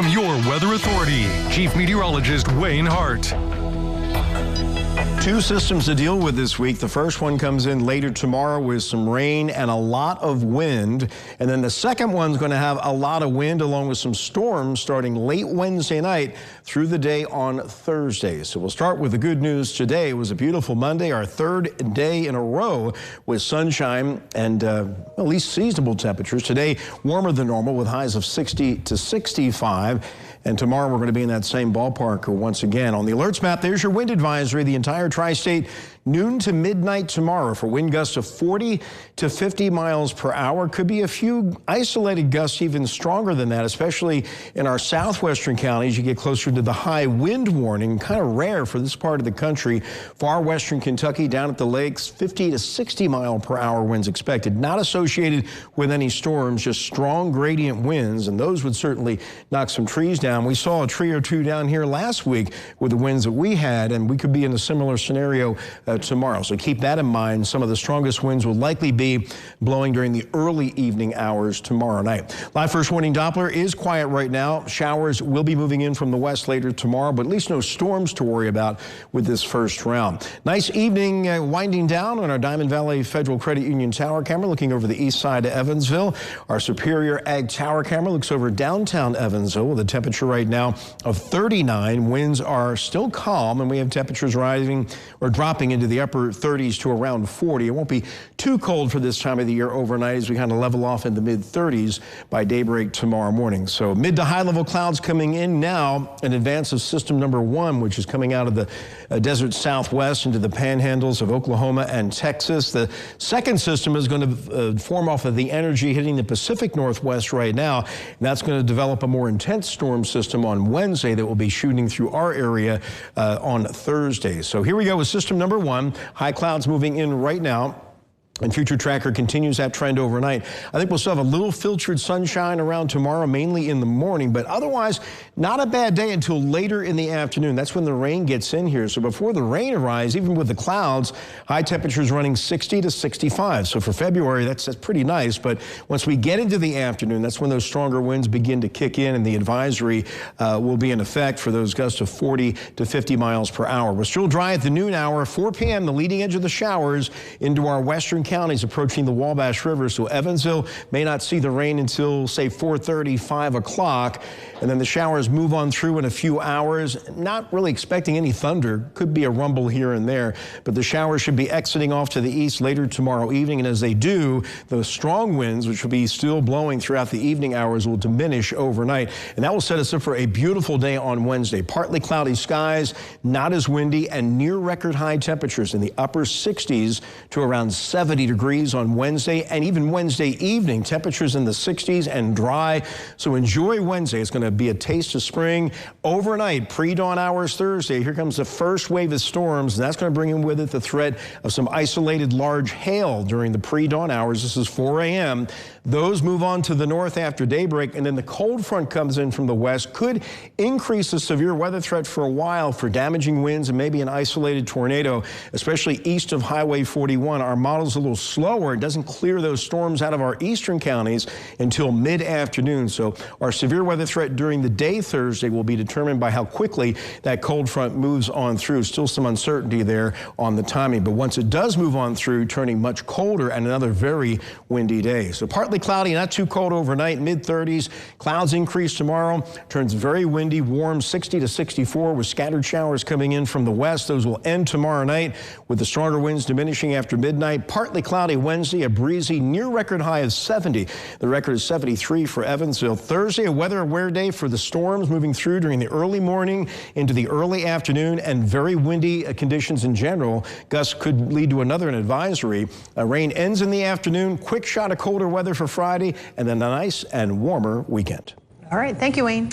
From your Weather Authority, Chief Meteorologist Wayne Hart. Two systems to deal with this week. The first one comes in later tomorrow with some rain and a lot of wind. And then the second one's going to have a lot of wind along with some storms starting late Wednesday night through the day on Thursday. So we'll start with the good news today. It was a beautiful Monday, our third day in a row with sunshine and at least seasonable temperatures. Today, warmer than normal with highs of 60 to 65. And tomorrow we're going to be in that same ballpark once again. On the alerts map, there's your wind advisory. The entire tri-state noon to midnight tomorrow for wind gusts of 40 to 50 miles per hour. Could be a few isolated gusts even stronger than that, especially in our southwestern counties. You get closer to the high wind warning, kind of rare for this part of the country. Far western Kentucky down at the lakes, 50 to 60 mile per hour winds expected. Not associated with any storms, just strong gradient winds, and those would certainly knock some trees down. We saw a tree or two down here last week with the winds that we had, and we could be in a similar scenario tomorrow. So keep that in mind. Some of the strongest winds will likely be blowing during the early evening hours tomorrow night. Live first warning Doppler is quiet right now. Showers will be moving in from the west later tomorrow, but at least no storms to worry about with this first round. Nice evening winding down on our Diamond Valley Federal Credit Union tower camera looking over the east side of Evansville. Our Superior Ag tower camera looks over downtown Evansville with a temperature right now of 39. Winds are still calm, and we have temperatures rising or dropping into the upper 30s to around 40. It won't be too cold for this time of the year overnight as we kind of level off in the mid 30s by daybreak tomorrow morning. So mid to high level clouds coming in now in advance of system number 1, which is coming out of the desert southwest into the panhandles of Oklahoma and Texas. The second system is going to form off of the energy hitting the Pacific Northwest right now, and that's going to develop a more intense storm system on Wednesday that will be shooting through our area on Thursday. So here we go with system number 1. High clouds moving in right now. And Future Tracker continues that trend overnight. I think we'll still have a little filtered sunshine around tomorrow, mainly in the morning, but otherwise not a bad day until later in the afternoon. That's when the rain gets in here. So before the rain arrives, even with the clouds, high temperatures running 60 to 65. So for February, that's pretty nice. But once we get into the afternoon, that's when those stronger winds begin to kick in, and the advisory will be in effect for those gusts of 40 to 50 miles per hour. We're still dry at the noon hour. 4 p.m., the leading edge of the showers into our western counties approaching the Wabash River, so Evansville may not see the rain until, say, 4:30, 5 o'clock, and then the showers move on through in a few hours. Not really expecting any thunder. Could be a rumble here and there, but the showers should be exiting off to the east later tomorrow evening, and as they do, the strong winds, which will be still blowing throughout the evening hours, will diminish overnight, and that will set us up for a beautiful day on Wednesday. Partly cloudy skies, not as windy, and near record high temperatures in the upper 60s to around 70 degrees on Wednesday, and even Wednesday evening, temperatures in the 60s and dry. So enjoy Wednesday. It's going to be a taste of spring. Overnight, pre-dawn hours Thursday, here comes the first wave of storms, and that's going to bring in with it the threat of some isolated large hail during the pre-dawn hours. This is 4 a.m. Those move on to the north after daybreak, and then the cold front comes in from the west. Could increase the severe weather threat for a while for damaging winds and maybe an isolated tornado, especially east of Highway 41. Our model's a little slower. It doesn't clear those storms out of our eastern counties until mid-afternoon. So our severe weather threat during the day Thursday will be determined by how quickly that cold front moves on through. Still some uncertainty there on the timing, but once it does move on through, turning much colder and another very windy day. So partly cloudy, not too cold overnight, mid-30s. Clouds increase tomorrow, turns very windy, warm, 60 to 64 with scattered showers coming in from the west. Those will end tomorrow night with the stronger winds diminishing after midnight. Partly cloudy Wednesday, a breezy near record high of 70. The record is 73 for Evansville. Thursday, a weather aware day for the storms moving through during the early morning into the early afternoon, and very windy conditions in general. Gusts could lead to another advisory. Rain ends in the afternoon. Quick shot of colder weather for Friday, and then a nice and warmer weekend. All right. Thank you, Wayne.